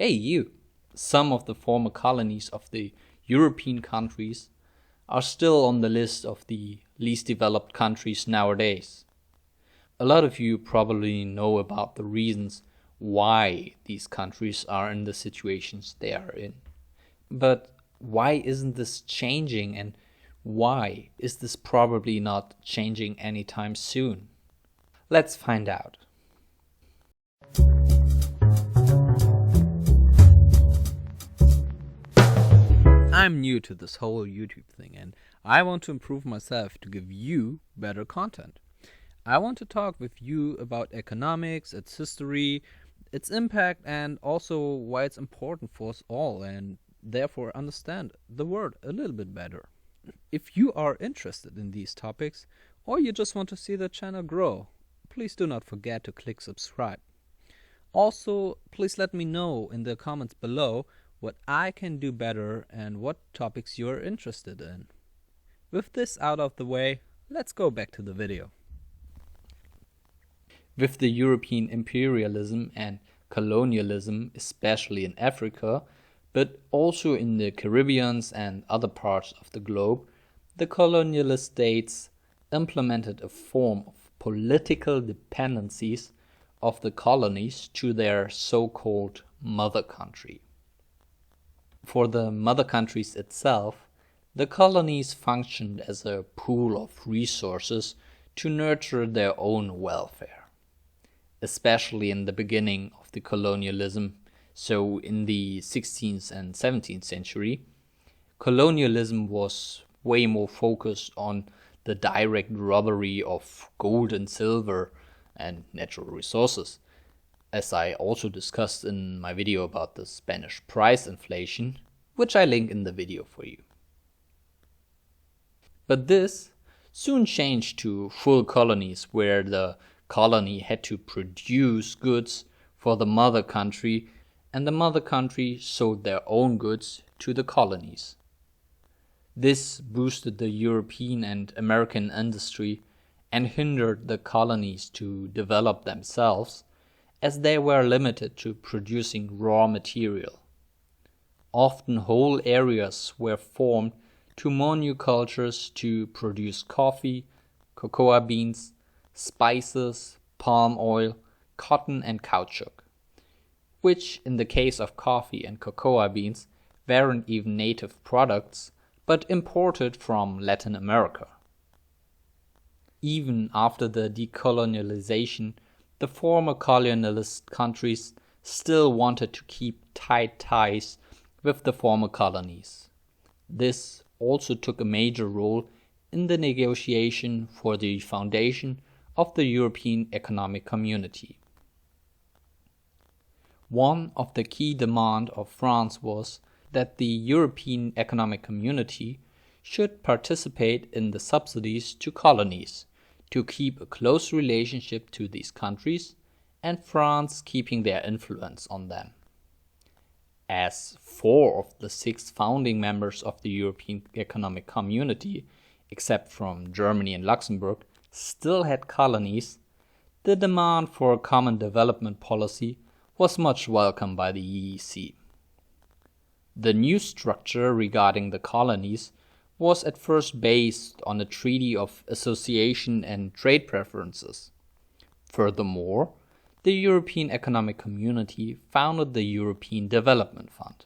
Hey you! Some of the former colonies of the European countries are still on the list of the least developed countries nowadays. A lot of you probably know about the reasons why these countries are in the situations they are in. But why isn't this changing, and why is this probably not changing anytime soon? Let's find out. I'm new to this whole YouTube thing and I want to improve myself to give you better content. I want to talk with you about economics, its history, its impact, and also why it's important for us all, and therefore understand the world a little bit better. If you are interested in these topics, or you just want to see the channel grow, please do not forget to click subscribe. Also, please let me know in the comments below what I can do better and what topics you're interested in. With this out of the way, let's go back to the video. With the European imperialism and colonialism, especially in Africa, but also in the Caribbean and other parts of the globe, the colonialist states implemented a form of political dependencies of the colonies to their so-called mother country. For the mother countries itself, the colonies functioned as a pool of resources to nurture their own welfare. Especially in the beginning of the colonialism, so in the 16th and 17th century, colonialism was way more focused on the direct robbery of gold and silver and natural resources, as I also discussed in my video about the Spanish price inflation, which I link in the video for you. But this soon changed to full colonies, where the colony had to produce goods for the mother country, and the mother country sold their own goods to the colonies. This boosted the European and American industry and hindered the colonies to develop themselves, as they were limited to producing raw material. Often whole areas were formed to monocultures to produce coffee, cocoa beans, spices, palm oil, cotton and caoutchouc, which in the case of coffee and cocoa beans weren't even native products, but imported from Latin America. Even after the decolonialization, the former colonialist countries still wanted to keep tight ties with the former colonies. This also took a major role in the negotiation for the foundation of the European Economic Community. One of the key demands of France was that the European Economic Community should participate in the subsidies to colonies to keep a close relationship to these countries, and France keeping their influence on them. As 4 of the 6 founding members of the European Economic Community, except from Germany and Luxembourg, still had colonies, the demand for a common development policy was much welcomed by the EEC. The new structure regarding the colonies was at first based on a treaty of association and trade preferences. Furthermore, the European Economic Community founded the European Development Fund.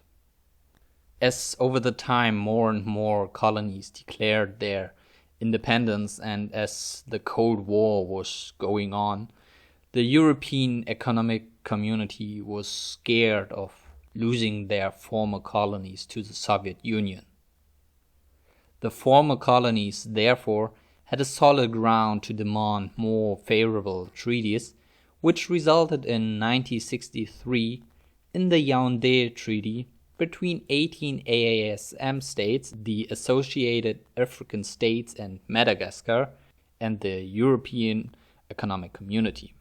As over the time more and more colonies declared their independence, and as the Cold War was going on, the European Economic Community was scared of losing their former colonies to the Soviet Union. The former colonies, therefore, had a solid ground to demand more favorable treaties, which resulted in 1963 in the Yaoundé Treaty between 18 AASM states, the Associated African States and Madagascar, and the European Economic Community.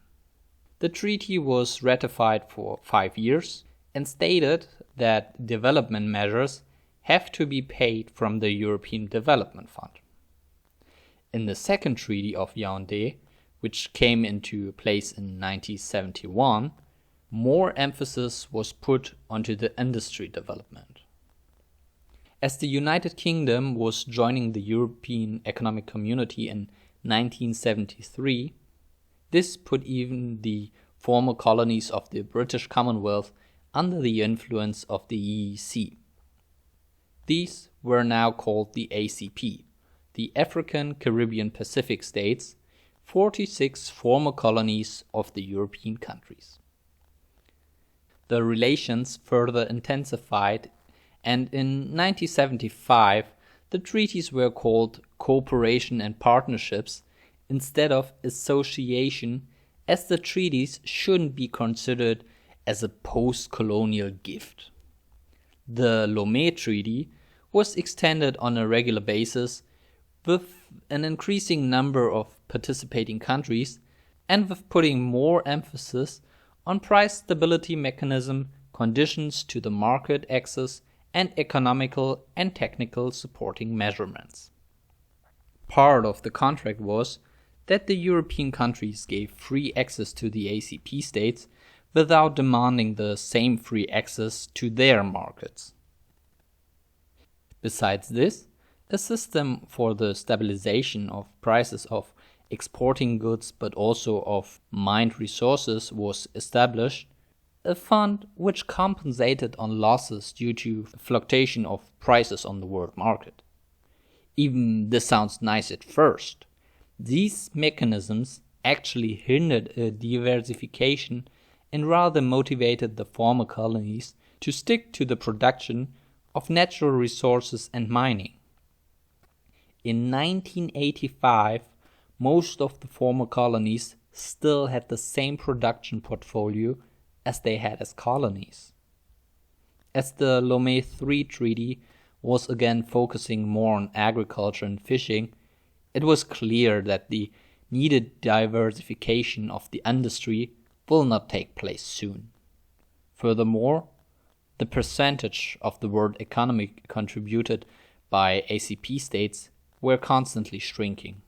The treaty was ratified for 5 years and stated that development measures have to be paid from the European Development Fund. In the second Treaty of Yaoundé, which came into place in 1971, more emphasis was put onto the industry development. As the United Kingdom was joining the European Economic Community in 1973, this put even the former colonies of the British Commonwealth under the influence of the EEC. These were now called the ACP, the African, Caribbean, Pacific States, 46 former colonies of the European countries. The relations further intensified, and in 1975 the treaties were called cooperation and partnerships instead of association, as the treaties shouldn't be considered as a post-colonial gift. The Lomé Treaty was extended on a regular basis with an increasing number of participating countries and with putting more emphasis on price stability mechanism, conditions to the market access, and economical and technical supporting measurements. Part of the contract was that the European countries gave free access to the ACP states without demanding the same free access to their markets. Besides this, a system for the stabilization of prices of exporting goods but also of mined resources was established, a fund which compensated on losses due to fluctuation of prices on the world market. Even this sounds nice at first. These mechanisms actually hindered a diversification and rather motivated the former colonies to stick to the production of natural resources and mining. In 1985, most of the former colonies still had the same production portfolio as they had as colonies. As the Lomé III Treaty was again focusing more on agriculture and fishing, it was clear that the needed diversification of the industry will not take place soon. Furthermore, the percentage of the world economy contributed by ACP states were constantly shrinking,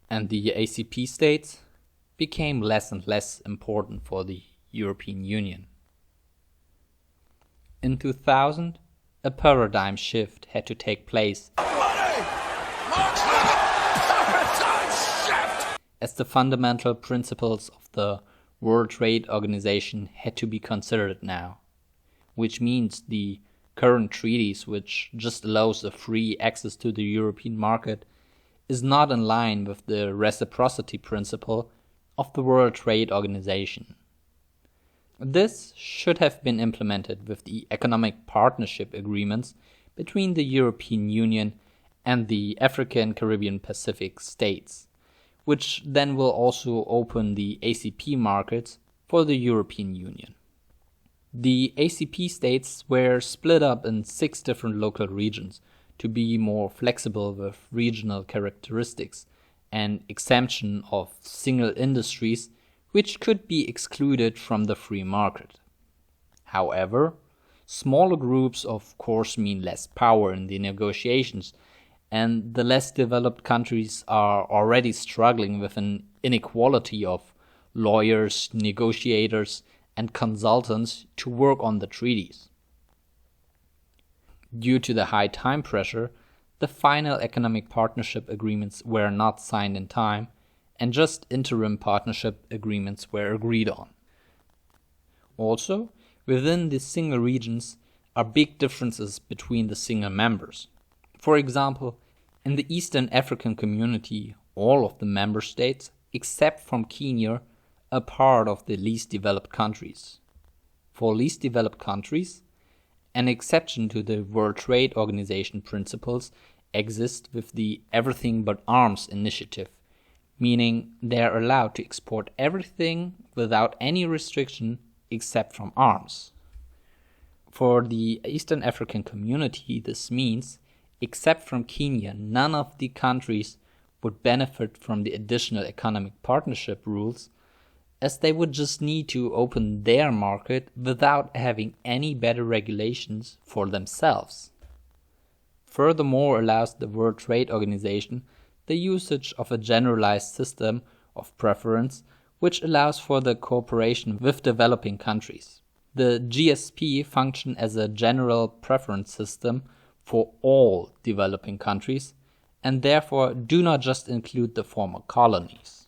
and the ACP states became less and less important for the European Union. In 2000, a paradigm shift had to take place as the fundamental principles of the World Trade Organization had to be considered now, which means the current treaties, which just allows a free access to the European market, is not in line with the reciprocity principle of the World Trade Organization. This should have been implemented with the economic partnership agreements between the European Union and the African, Caribbean, Pacific states, which then will also open the ACP markets for the European Union. The ACP states were split up in 6 different local regions to be more flexible with regional characteristics and exemption of single industries which could be excluded from the free market. However, smaller groups of course mean less power in the negotiations, and the less developed countries are already struggling with an inequality of lawyers, negotiators, and consultants to work on the treaties. Due to the high time pressure, the final economic partnership agreements were not signed in time, and just interim partnership agreements were agreed on. Also, within the single regions are big differences between the single members. For example, in the Eastern African Community, all of the member states, except from Kenya, are part of the least developed countries. For least developed countries, an exception to the World Trade Organization principles exists with the Everything But Arms initiative, meaning they are allowed to export everything without any restriction except from arms. For the Eastern African Community, this means, except from Kenya, none of the countries would benefit from the additional economic partnership rules, as they would just need to open their market without having any better regulations for themselves. Furthermore, allows the World Trade Organization the usage of a generalized system of preference which allows for the cooperation with developing countries. The GSP functions as a general preference system for all developing countries and therefore do not just include the former colonies.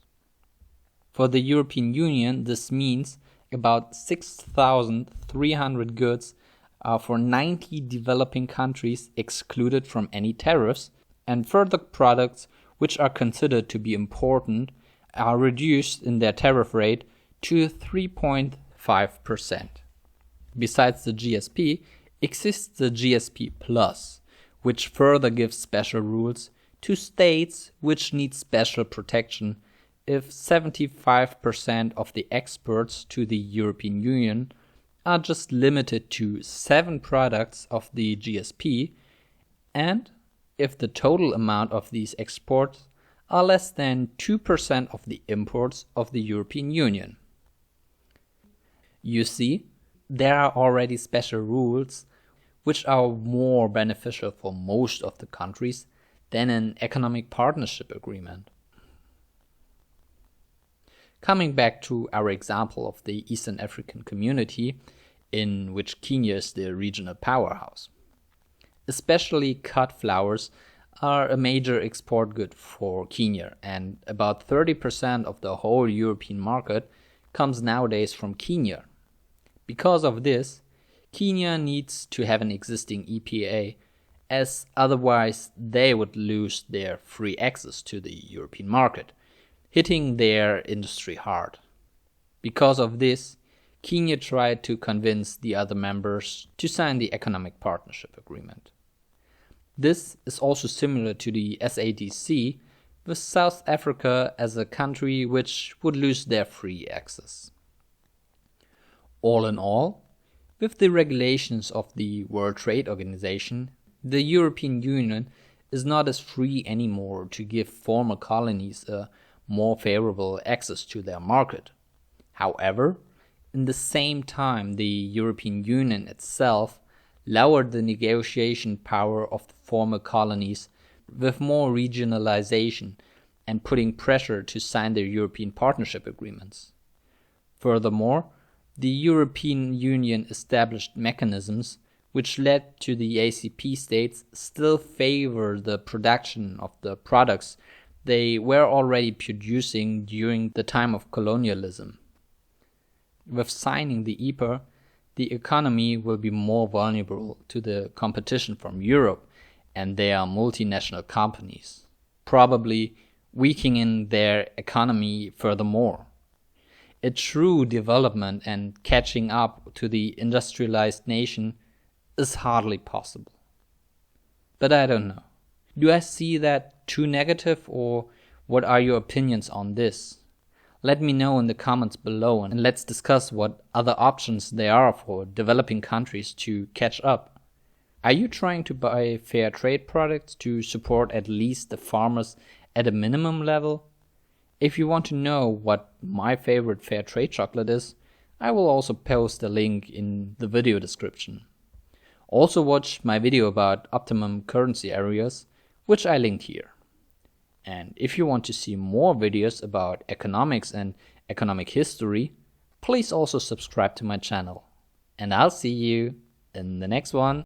For the European Union, this means about 6,300 goods are for 90 developing countries excluded from any tariffs, and further products which are considered to be important are reduced in their tariff rate to 3.5%. Besides the GSP, exists the GSP Plus, which further gives special rules to states which need special protection if 75% of the exports to the European Union are just limited to 7 products of the GSP, and if the total amount of these exports are less than 2% of the imports of the European Union. You see, there are already special rules which are more beneficial for most of the countries than an economic partnership agreement. Coming back to our example of the Eastern African community, in which Kenya is the regional powerhouse. Especially cut flowers are a major export good for Kenya, and about 30% of the whole European market comes nowadays from Kenya. Because of this, Kenya needs to have an existing EPA, as otherwise they would lose their free access to the European market, hitting their industry hard. Because of this, Kenya tried to convince the other members to sign the Economic Partnership Agreement. This is also similar to the SADC, with South Africa as a country which would lose their free access. All in all, with the regulations of the World Trade Organization, the European Union is not as free anymore to give former colonies a more favorable access to their market. However, in the same time, the European Union itself lowered the negotiation power of the former colonies with more regionalization and putting pressure to sign their European partnership agreements. Furthermore, the European Union established mechanisms which led to the ACP states still favor the production of the products they were already producing during the time of colonialism. With signing the EPA, the economy will be more vulnerable to the competition from Europe and their multinational companies, probably weakening their economy furthermore. A true development and catching up to the industrialized nation is hardly possible. But I don't know. Do I see that too negative, or what are your opinions on this? Let me know in the comments below, and let's discuss what other options there are for developing countries to catch up. Are you trying to buy fair trade products to support at least the farmers at a minimum level? If you want to know what my favorite fair trade chocolate is, I will also post a link in the video description. Also watch my video about optimum currency areas, which I linked here. And if you want to see more videos about economics and economic history, please also subscribe to my channel. And I'll see you in the next one.